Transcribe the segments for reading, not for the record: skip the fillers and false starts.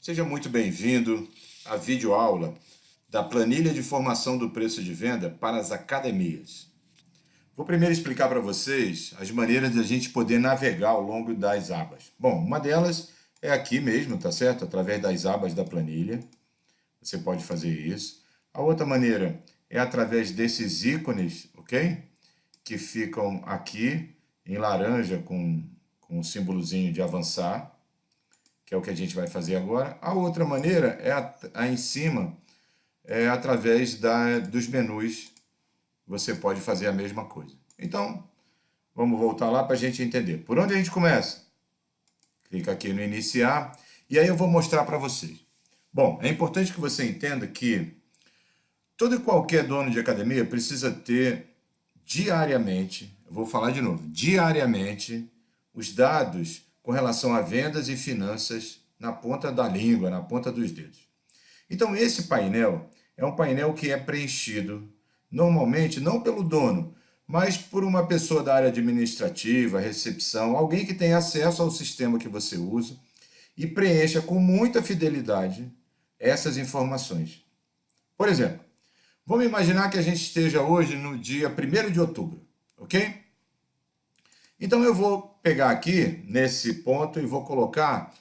Seja muito bem-vindo à videoaula da planilha de formação do preço de venda para as academias. Vou primeiro explicar para vocês as maneiras de a gente poder navegar ao longo das abas. Bom, uma delas é aqui mesmo, tá certo? Através das abas da planilha. Você pode fazer isso. A outra maneira é através desses ícones, ok? Que ficam aqui em laranja com um símbolozinho de avançar, que é o que a gente vai fazer agora. A outra maneira é aí em cima, através dos menus, você pode fazer a mesma coisa. Então, vamos voltar lá para a gente entender. Por onde a gente começa? Clica aqui no iniciar, e aí eu vou mostrar para vocês. Bom, é importante que você entenda que todo e qualquer dono de academia precisa ter diariamente, eu vou falar de novo, diariamente, os dados com relação a vendas e finanças na ponta da língua, na ponta dos dedos. Então, esse painel é um painel que é preenchido, normalmente, não pelo dono, mas por uma pessoa da área administrativa, recepção, alguém que tem acesso ao sistema que você usa e preencha com muita fidelidade essas informações. Por exemplo, vamos imaginar que a gente esteja hoje no dia 1º de outubro, ok? Então eu vou pegar aqui, nesse ponto, e vou colocar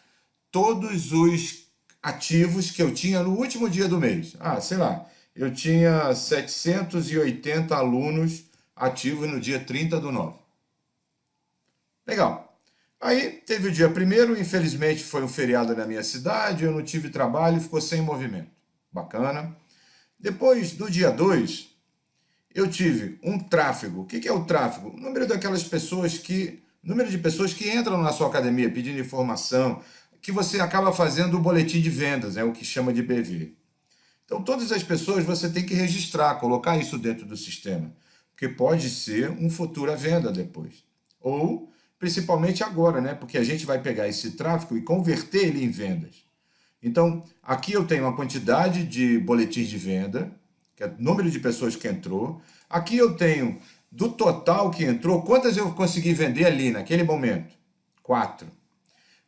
todos os ativos que eu tinha no último dia do mês. Sei lá, eu tinha 780 alunos ativos no dia 30/9. Legal. Aí teve o dia 1º, infelizmente foi um feriado na minha cidade, eu não tive trabalho, ficou sem movimento. Bacana. Depois, do dia 2, eu tive um tráfego. O que é o tráfego? O número de pessoas que entram na sua academia pedindo informação, que você acaba fazendo o boletim de vendas, o que chama de BV. Então, todas as pessoas você tem que registrar, colocar isso dentro do sistema, porque pode ser um futuro à venda depois. Ou, principalmente agora, porque a gente vai pegar esse tráfego e converter ele em vendas. Então, aqui eu tenho uma quantidade de boletins de venda, que é o número de pessoas que entrou. Aqui eu tenho, do total que entrou, quantas eu consegui vender ali naquele momento? 4.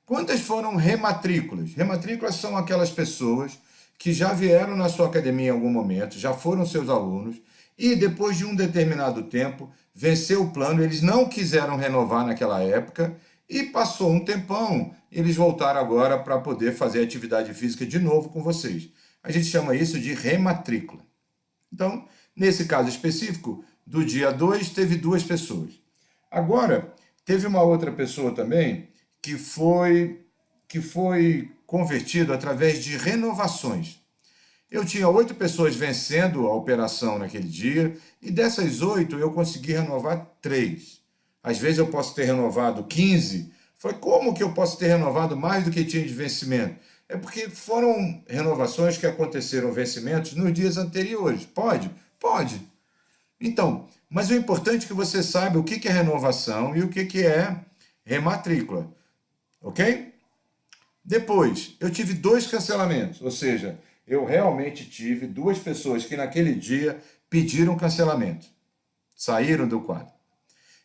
Quantas foram rematrículas? Rematrículas são aquelas pessoas que já vieram na sua academia em algum momento, já foram seus alunos, e depois de um determinado tempo, venceu o plano, eles não quiseram renovar naquela época, e passou um tempão, eles voltaram agora para poder fazer atividade física de novo com vocês. A gente chama isso de rematrícula. Então, nesse caso específico, do dia 2, teve 2 pessoas. Agora, teve uma outra pessoa também que foi convertido através de renovações. Eu tinha 8 pessoas vencendo a operação naquele dia, e dessas 8 eu consegui renovar 3. Às vezes eu posso ter renovado 15. Foi como que eu posso ter renovado mais do que tinha de vencimento? É porque foram renovações que aconteceram, vencimentos, nos dias anteriores. Pode? Pode. Então, mas o importante é que você saiba o que é renovação e o que é rematrícula. Ok? Depois, eu tive 2 cancelamentos, ou seja, eu realmente tive 2 pessoas que naquele dia pediram cancelamento. Saíram do quadro.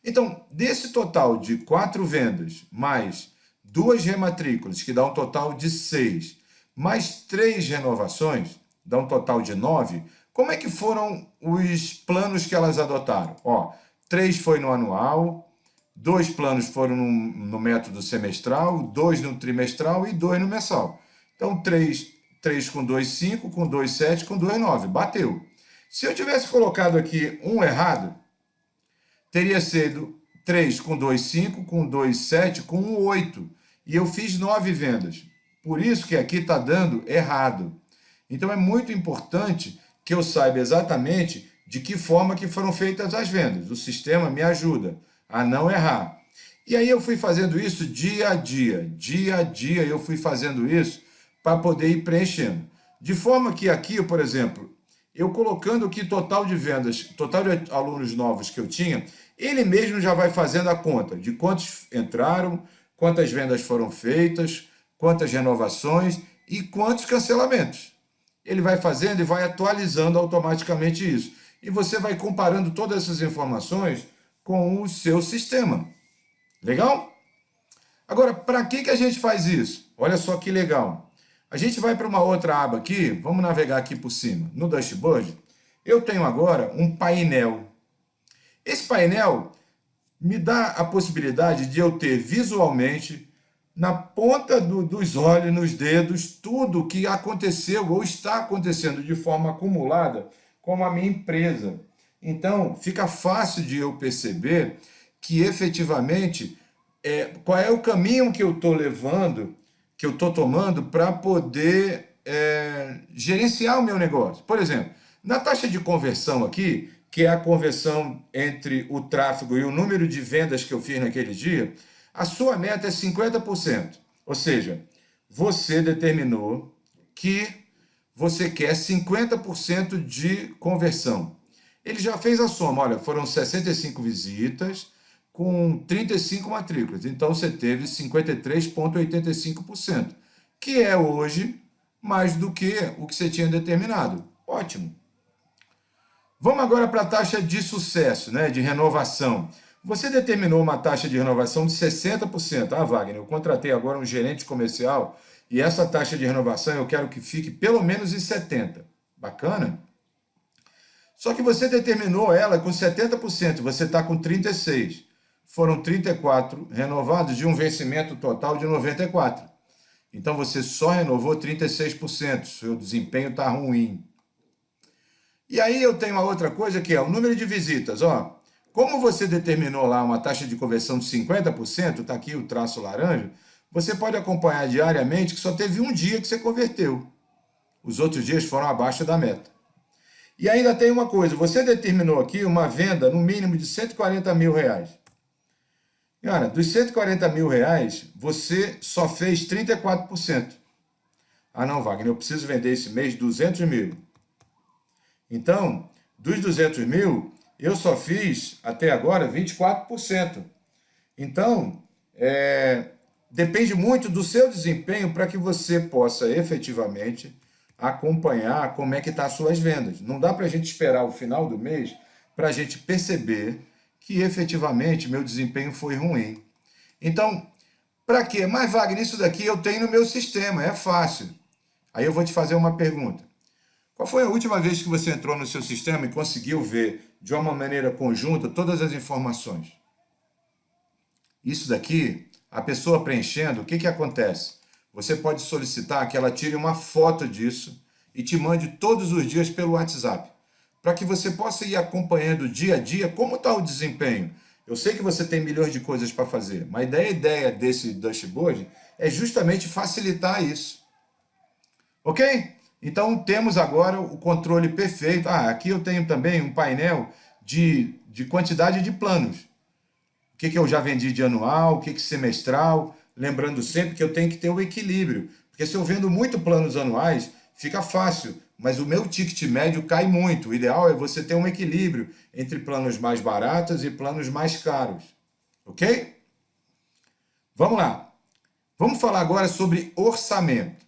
Então, desse total de 4 vendas, mais 2 rematrículas, que dá um total de 6, mais 3 renovações, dá um total de 9, como é que foram os planos que elas adotaram? 3 foi no anual, 2 planos foram no método semestral, 2 no trimestral e 2 no mensal. Então, 3 com 2, 5, com 2, 7, com 2, 9. Bateu. Se eu tivesse colocado aqui um errado, teria sido 3 com 2, 5, com 2, 7, com 1, 8. E eu fiz 9 vendas. Por isso que aqui está dando errado. Então é muito importante que eu saiba exatamente de que forma que foram feitas as vendas. O sistema me ajuda a não errar. E aí eu fui fazendo isso dia a dia eu fui fazendo isso para poder ir preenchendo. De forma que aqui, por exemplo, eu colocando aqui total de vendas, total de alunos novos que eu tinha, ele mesmo já vai fazendo a conta de quantos entraram, quantas vendas foram feitas, quantas renovações e quantos cancelamentos. Ele vai fazendo e vai atualizando automaticamente isso. E você vai comparando todas essas informações com o seu sistema. Legal? Agora, para que a gente faz isso? Olha só que legal. A gente vai para uma outra aba aqui, vamos navegar aqui por cima. No dashboard, eu tenho agora um painel. Esse painel me dá a possibilidade de eu ter visualmente, na ponta dos olhos, nos dedos, tudo que aconteceu ou está acontecendo de forma acumulada com a minha empresa. Então, fica fácil de eu perceber que efetivamente qual é o caminho que eu estou levando, que eu estou tomando para poder gerenciar o meu negócio. Por exemplo, na taxa de conversão aqui, que é a conversão entre o tráfego e o número de vendas que eu fiz naquele dia, a sua meta é 50%. Ou seja, você determinou que você quer 50% de conversão. Ele já fez a soma, olha, foram 65 visitas com 35 matrículas. Então você teve 53,85%, que é hoje mais do que o que você tinha determinado. Ótimo. Vamos agora para a taxa de sucesso, né, de renovação. Você determinou uma taxa de renovação de 60%. Ah, Wagner, eu contratei agora um gerente comercial e essa taxa de renovação eu quero que fique pelo menos em 70%. Bacana? Só que você determinou ela com 70%, você está com 36%. Foram 34 renovados de um vencimento total de 94%. Então você só renovou 36%, seu desempenho está ruim. E aí eu tenho uma outra coisa que é o número de visitas. Ó, como você determinou lá uma taxa de conversão de 50%, está aqui o traço laranja, você pode acompanhar diariamente que só teve um dia que você converteu. Os outros dias foram abaixo da meta. E ainda tem uma coisa, você determinou aqui uma venda no mínimo de R$140 mil. Cara, dos R$140 mil, você só fez 34%. Ah não, Wagner, eu preciso vender esse mês 200 mil. Então, dos 200 mil, eu só fiz até agora 24%. Então, depende muito do seu desempenho para que você possa efetivamente acompanhar como é que estão as suas vendas. Não dá para a gente esperar o final do mês para a gente perceber que efetivamente meu desempenho foi ruim. Então, para quê? Mas, Wagner, isso daqui eu tenho no meu sistema, é fácil. Aí eu vou te fazer uma pergunta. Qual foi a última vez que você entrou no seu sistema e conseguiu ver de uma maneira conjunta todas as informações? Isso daqui, a pessoa preenchendo, o que acontece? Você pode solicitar que ela tire uma foto disso e te mande todos os dias pelo WhatsApp, para que você possa ir acompanhando dia a dia como está o desempenho. Eu sei que você tem milhões de coisas para fazer, mas a ideia desse dashboard é justamente facilitar isso. Ok? Então temos agora o controle perfeito. Ah, aqui eu tenho também um painel de quantidade de planos. O que eu já vendi de anual, o que semestral. Lembrando sempre que eu tenho que ter o equilíbrio. Porque se eu vendo muito planos anuais, fica fácil. Mas o meu ticket médio cai muito. O ideal é você ter um equilíbrio entre planos mais baratos e planos mais caros. Ok? Vamos lá. Vamos falar agora sobre orçamento.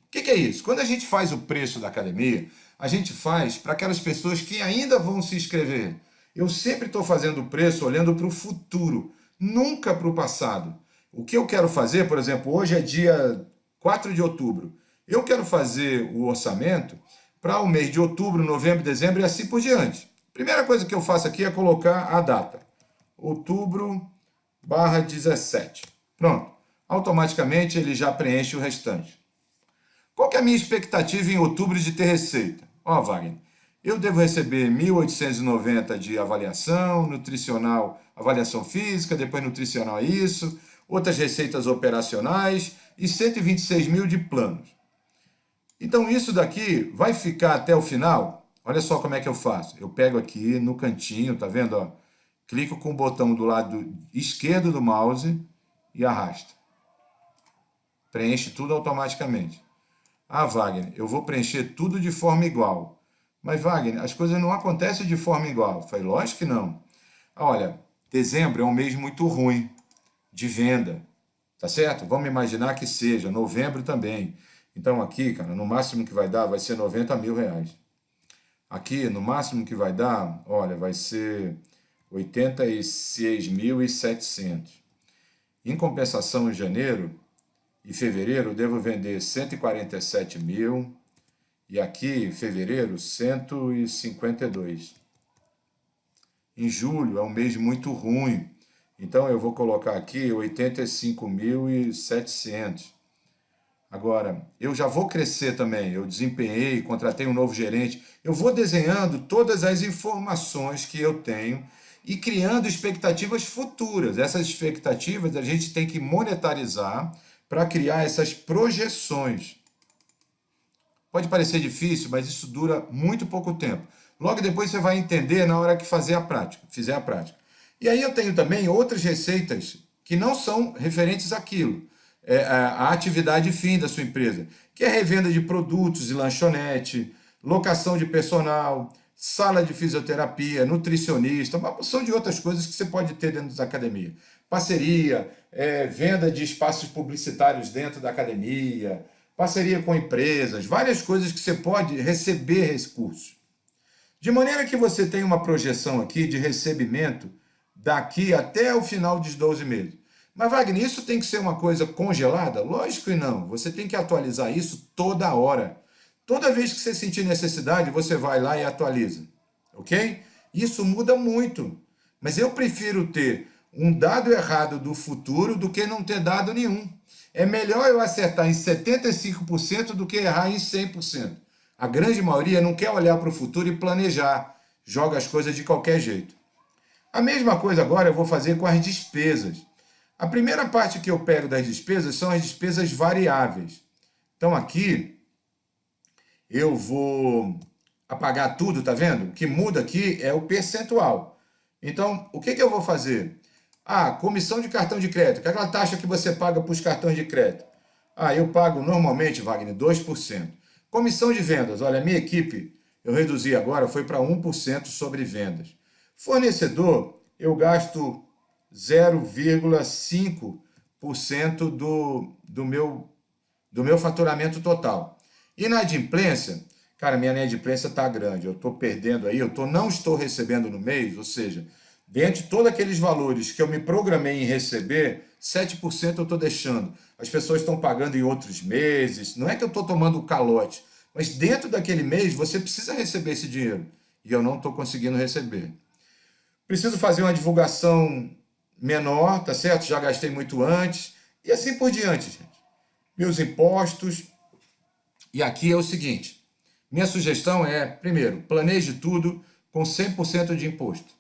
O que é isso? Quando a gente faz o preço da academia, a gente faz para aquelas pessoas que ainda vão se inscrever. Eu sempre estou fazendo o preço olhando para o futuro, nunca para o passado. O que eu quero fazer, por exemplo, hoje é dia 4 de outubro. Eu quero fazer o orçamento para o mês de outubro, novembro, dezembro e assim por diante. Primeira coisa que eu faço aqui é colocar a data. Outubro/17. Pronto. Automaticamente ele já preenche o restante. Qual que é a minha expectativa em outubro de ter receita? Ó, Wagner, eu devo receber 1.890 de avaliação, nutricional, avaliação física, depois nutricional isso, outras receitas operacionais e 126 mil de planos. Então isso daqui vai ficar até o final? Olha só como é que eu faço. Eu pego aqui no cantinho, tá vendo? Ó, clico com o botão do lado esquerdo do mouse e arrasto. Preenche tudo automaticamente. Ah, Wagner, eu vou preencher tudo de forma igual. Mas, Wagner, as coisas não acontecem de forma igual. Eu falei, lógico que não. Olha, dezembro é um mês muito ruim de venda, tá certo? Vamos imaginar que seja, novembro também. Então aqui, cara, no máximo que vai dar vai ser 90 mil reais. Aqui, no máximo que vai dar, olha, vai ser 86.700. Em compensação, em janeiro, e fevereiro eu devo vender 147 mil, e aqui, fevereiro, 152. Em julho é um mês muito ruim, então eu vou colocar aqui 85.700. Agora, eu já vou crescer também, eu desempenhei, contratei um novo gerente, eu vou desenhando todas as informações que eu tenho e criando expectativas futuras. Essas expectativas a gente tem que monetarizar para criar essas projeções. Pode parecer difícil, mas isso dura muito pouco tempo. Logo depois você vai entender na hora que fizer a prática. E aí eu tenho também outras receitas que não são referentes àquilo. A atividade fim da sua empresa, que é revenda de produtos e lanchonete, locação de personal, sala de fisioterapia, nutricionista, uma porção de outras coisas que você pode ter dentro da academia. Parceria, venda de espaços publicitários dentro da academia, parceria com empresas, várias coisas que você pode receber recursos. De maneira que você tem uma projeção aqui de recebimento daqui até o final dos 12 meses. Mas, Wagner, isso tem que ser uma coisa congelada? Lógico que não. Você tem que atualizar isso toda hora. Toda vez que você sentir necessidade, você vai lá e atualiza. Ok? Isso muda muito. Mas eu prefiro ter um dado errado do futuro do que não ter dado nenhum. É melhor eu acertar em 75% do que errar em 100%. A grande maioria não quer olhar para o futuro e planejar. Joga as coisas de qualquer jeito. A mesma coisa agora eu vou fazer com as despesas. A primeira parte que eu pego das despesas são as despesas variáveis. Então aqui eu vou apagar tudo, tá vendo? O que muda aqui é o percentual. Então, o que eu vou fazer? Comissão de cartão de crédito. Que é aquela taxa que você paga para os cartões de crédito. Eu pago normalmente, Wagner, 2%. Comissão de vendas. Olha, a minha equipe, eu reduzi agora, foi para 1% sobre vendas. Fornecedor, eu gasto 0,5% do meu faturamento total. Inadimplência, cara, minha inadimplência está grande, eu estou perdendo aí, não estou recebendo no mês, ou seja, dentro de todos aqueles valores que eu me programei em receber, 7% eu estou deixando. As pessoas estão pagando em outros meses, não é que eu estou tomando o calote, mas dentro daquele mês você precisa receber esse dinheiro, e eu não estou conseguindo receber. Preciso fazer uma divulgação menor, tá certo? Já gastei muito antes, e assim por diante, gente. Meus impostos. E aqui é o seguinte, minha sugestão é, primeiro, planeje tudo com 100% de imposto.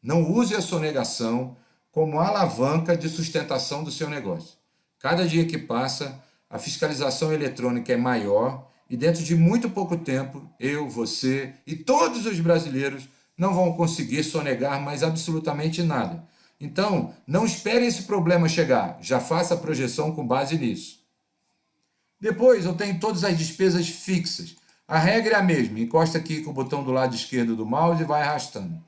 Não use a sonegação como alavanca de sustentação do seu negócio. Cada dia que passa, a fiscalização eletrônica é maior e dentro de muito pouco tempo, eu, você e todos os brasileiros não vão conseguir sonegar mais absolutamente nada. Então, não espere esse problema chegar, já faça a projeção com base nisso. Depois, eu tenho todas as despesas fixas. A regra é a mesma, encosta aqui com o botão do lado esquerdo do mouse e vai arrastando.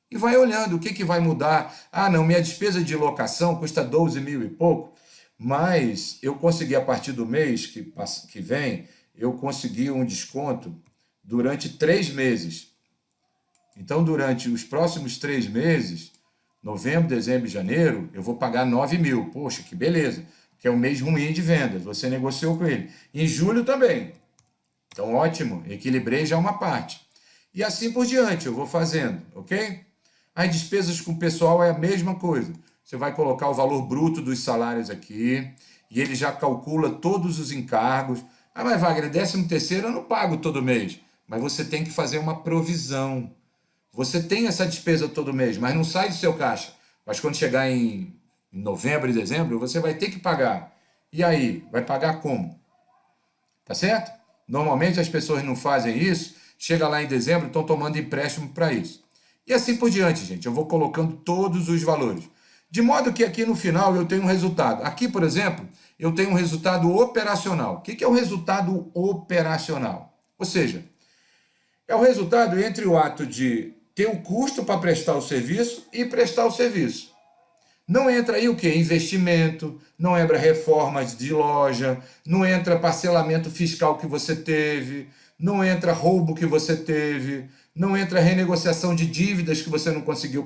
E vai olhando o que vai mudar. Não, minha despesa de locação custa 12 mil e pouco, mas eu consegui a partir do mês que vem, eu consegui um desconto durante 3 meses. Então, durante os próximos 3 meses, novembro, dezembro e janeiro, eu vou pagar 9 mil. Poxa, que beleza. Que é um mês ruim de vendas. Você negociou com ele. Em julho também. Então, ótimo. Equilibrei já uma parte. E assim por diante, eu vou fazendo, ok? As despesas com o pessoal é a mesma coisa. Você vai colocar o valor bruto dos salários aqui, e ele já calcula todos os encargos. Mas Wagner, 13º eu não pago todo mês. Mas você tem que fazer uma provisão. Você tem essa despesa todo mês, mas não sai do seu caixa. Mas quando chegar em novembro e dezembro, você vai ter que pagar. E aí? Vai pagar como? Tá certo? Normalmente as pessoas não fazem isso, chega lá em dezembro, estão tomando empréstimo para isso. E assim por diante, gente. Eu vou colocando todos os valores. De modo que aqui no final eu tenho um resultado. Aqui, por exemplo, eu tenho um resultado operacional. O que é o resultado operacional? Ou seja, é o resultado entre o ato de ter o custo para prestar o serviço e prestar o serviço. Não entra aí o quê? Investimento, não entra reformas de loja, não entra parcelamento fiscal que você teve, não entra roubo que você teve, não entra renegociação de dívidas que você não conseguiu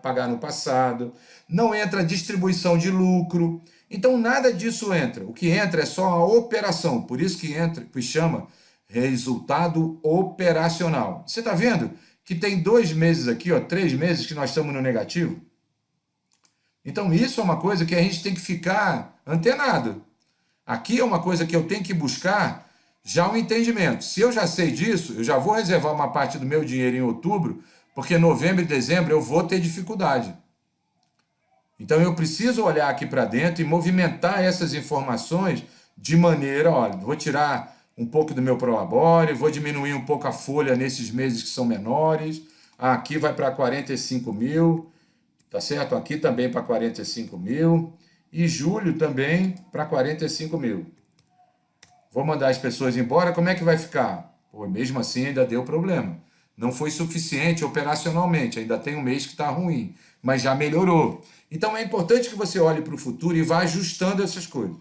pagar no passado, não entra distribuição de lucro. Então nada disso entra. O que entra é só a operação. Por isso que entra, que chama resultado operacional. Você está vendo que tem 2 meses aqui, ó, 3 meses que nós estamos no negativo? Então isso é uma coisa que a gente tem que ficar antenado. Aqui é uma coisa que eu tenho que buscar já um entendimento. Se eu já sei disso, eu já vou reservar uma parte do meu dinheiro em outubro, porque novembro e dezembro eu vou ter dificuldade. Então eu preciso olhar aqui para dentro e movimentar essas informações de maneira, olha, vou tirar um pouco do meu prolabore, vou diminuir um pouco a folha nesses meses que são menores. Aqui vai para 45 mil, tá certo? Aqui também para 45 mil. E julho também para 45 mil. Vou mandar as pessoas embora, como é que vai ficar? Pô, mesmo assim ainda deu problema. Não foi suficiente operacionalmente, ainda tem um mês que está ruim, mas já melhorou. Então é importante que você olhe para o futuro e vá ajustando essas coisas.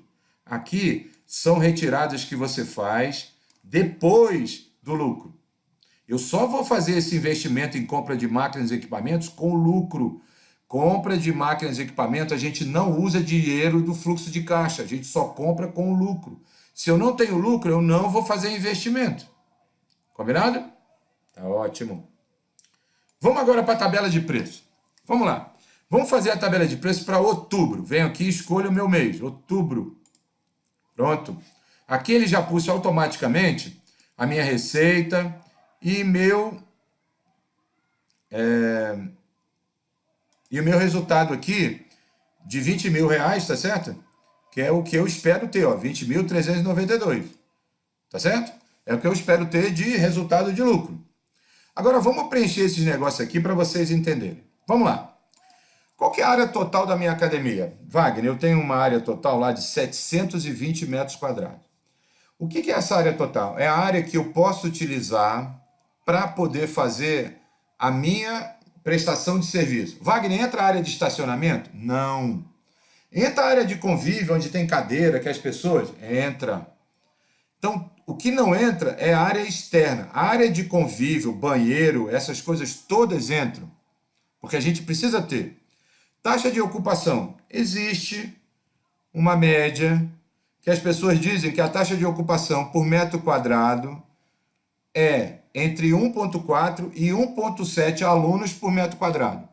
Aqui são retiradas que você faz depois do lucro. Eu só vou fazer esse investimento em compra de máquinas e equipamentos com lucro. Compra de máquinas e equipamentos, a gente não usa dinheiro do fluxo de caixa, a gente só compra com lucro. Se eu não tenho lucro, eu não vou fazer investimento. Combinado? Tá ótimo. Vamos agora para a tabela de preço. Vamos lá. Vamos fazer a tabela de preço para outubro. Venho aqui e escolho o meu mês, outubro. Pronto. Aqui ele já puxa automaticamente a minha receita e o meu resultado aqui de 20 mil reais, tá certo? Que é o que eu espero ter, ó, 20.392. Tá certo? É o que eu espero ter de resultado de lucro. Agora vamos preencher esses negócios aqui para vocês entenderem. Vamos lá. Qual que é a área total da minha academia? Wagner, eu tenho uma área total lá de 720 metros quadrados. O que é essa área total? É a área que eu posso utilizar para poder fazer a minha prestação de serviço. Wagner, entra a área de estacionamento? Não. Entra a área de convívio, onde tem cadeira, que as pessoas... Entra. Então, o que não entra é a área externa. A área de convívio, banheiro, essas coisas todas entram. Porque a gente precisa ter. Taxa de ocupação. Existe uma média que as pessoas dizem que a taxa de ocupação por metro quadrado é entre 1,4 e 1,7 alunos por metro quadrado.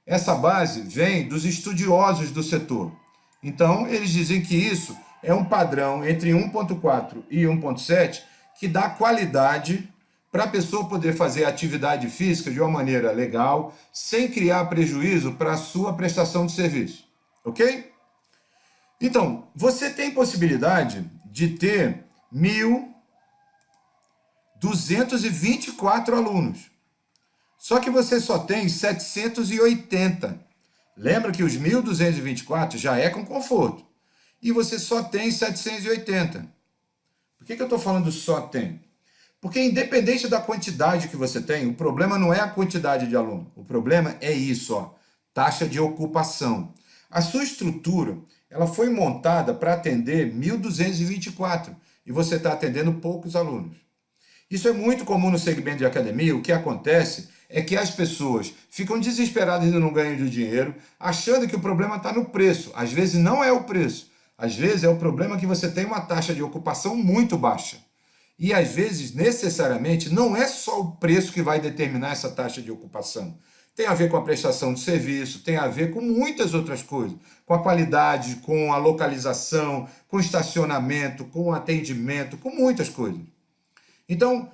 Essa base vem dos estudiosos do setor. Então, eles dizem que isso é um padrão entre 1,4 e 1,7 que dá qualidade para a pessoa poder fazer atividade física de uma maneira legal, sem criar prejuízo para a sua prestação de serviço. Ok? Então, você tem possibilidade de ter 1.224 alunos. Só que você só tem 780. Lembra que os 1.224 já é com conforto. E você só tem 780. Por que eu estou falando só tem? Porque independente da quantidade que você tem, o problema não é a quantidade de aluno. O problema é isso, ó, taxa de ocupação. A sua estrutura, ela foi montada para atender 1.224 e você está atendendo poucos alunos. Isso é muito comum no segmento de academia. O que acontece é que as pessoas ficam desesperadas no ganho de dinheiro, achando que o problema está no preço. Às vezes não é o preço. Às vezes é o problema que você tem uma taxa de ocupação muito baixa. E às vezes, necessariamente, não é só o preço que vai determinar essa taxa de ocupação. Tem a ver com a prestação de serviço, tem a ver com muitas outras coisas. Com a qualidade, com a localização, com o estacionamento, com o atendimento, com muitas coisas. Então,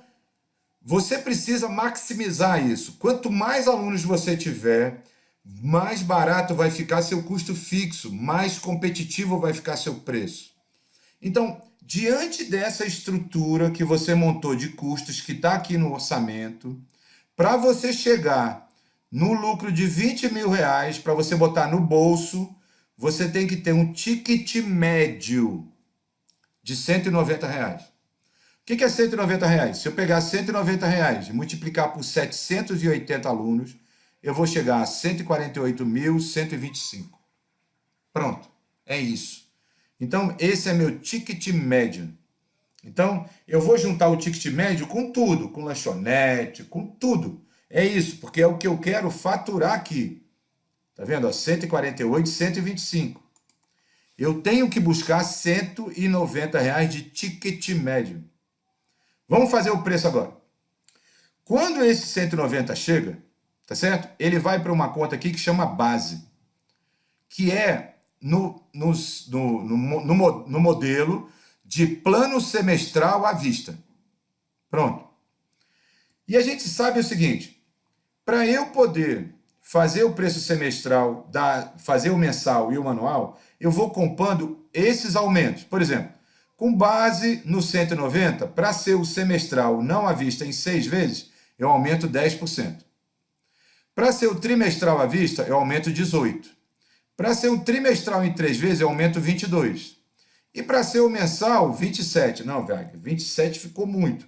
você precisa maximizar isso. Quanto mais alunos você tiver, mais barato vai ficar seu custo fixo, mais competitivo vai ficar seu preço. Então, diante dessa estrutura que você montou de custos, que está aqui no orçamento, para você chegar no lucro de 20 mil reais, para você botar no bolso, você tem que ter um ticket médio de 190 reais. O que é 190 reais? Se eu pegar 190 reais e multiplicar por 780 alunos, eu vou chegar a 148.125. Pronto, é isso. Então, esse é meu ticket médio. Então, eu vou juntar o ticket médio com tudo, com lanchonete, com tudo. É isso, porque é o que eu quero faturar aqui. Tá vendo? 148, 125. eu tenho que buscar R$ 190 de ticket médio. Vamos fazer o preço agora. Quando esse 190 chega, tá certo? Ele vai para uma conta aqui que chama base, que é no modelo de plano semestral à vista. Pronto. E a gente sabe o seguinte, para eu poder fazer o preço semestral, fazer o mensal e o manual, eu vou comprando esses aumentos. Por exemplo, com base no 190, para ser o semestral não à vista em 6 vezes, eu aumento 10%. Para ser o trimestral à vista, eu aumento 18%. Para ser o trimestral em 3 vezes, eu aumento 22%. E para ser o mensal, 27%. Não, velho, 27% ficou muito.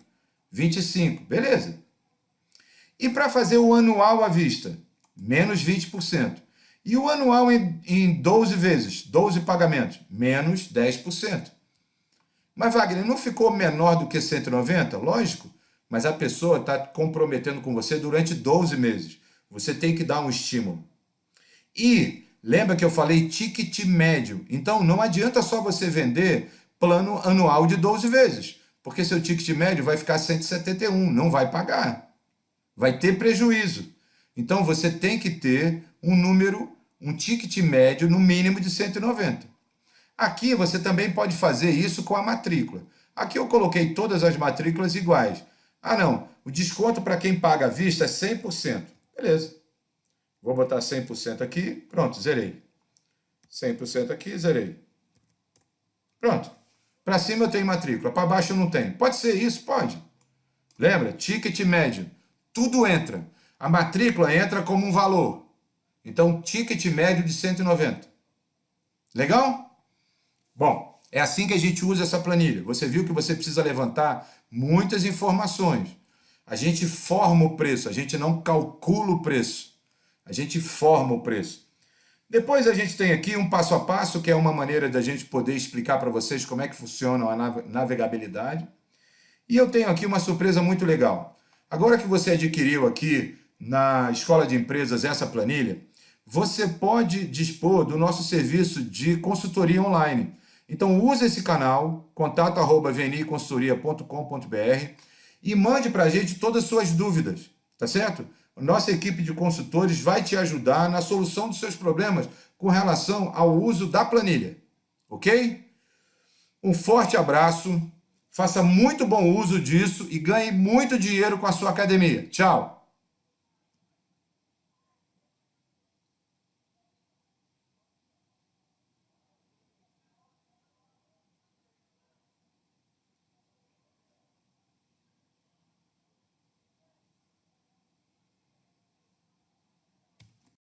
25%, beleza. E para fazer o anual à vista, menos 20%. E o anual em 12 vezes, 12 pagamentos, menos 10%. Mas, Wagner, não ficou menor do que 190? Lógico, mas a pessoa está comprometendo com você durante 12 meses. Você tem que dar um estímulo. E lembra que eu falei ticket médio? Então, não adianta só você vender plano anual de 12 vezes, porque seu ticket médio vai ficar 171, não vai pagar. Vai ter prejuízo. Então, você tem que ter um ticket médio no mínimo de 190. Aqui você também pode fazer isso com a matrícula. Aqui eu coloquei todas as matrículas iguais. Ah, não, o desconto para quem paga à vista é 100%. Beleza. Vou botar 100% aqui, pronto, zerei. 100% aqui, zerei. Pronto. Para cima eu tenho matrícula, para baixo eu não tenho. Pode ser isso? Pode. Lembra? Ticket médio. Tudo entra. A matrícula entra como um valor. Então, ticket médio de 190. Legal? Bom, é assim que a gente usa essa planilha. Você viu que você precisa levantar muitas informações. A gente forma o preço, a gente não calcula o preço. A gente forma o preço. Depois a gente tem aqui um passo a passo, que é uma maneira da gente poder explicar para vocês como é que funciona a navegabilidade. E eu tenho aqui uma surpresa muito legal. Agora que você adquiriu aqui na Escola de Empresas essa planilha, você pode dispor do nosso serviço de consultoria online. Então use esse canal, contato@vniconsultoria.com.br e mande para a gente todas as suas dúvidas, tá certo? Nossa equipe de consultores vai te ajudar na solução dos seus problemas com relação ao uso da planilha, ok? Um forte abraço, faça muito bom uso disso e ganhe muito dinheiro com a sua academia. Tchau!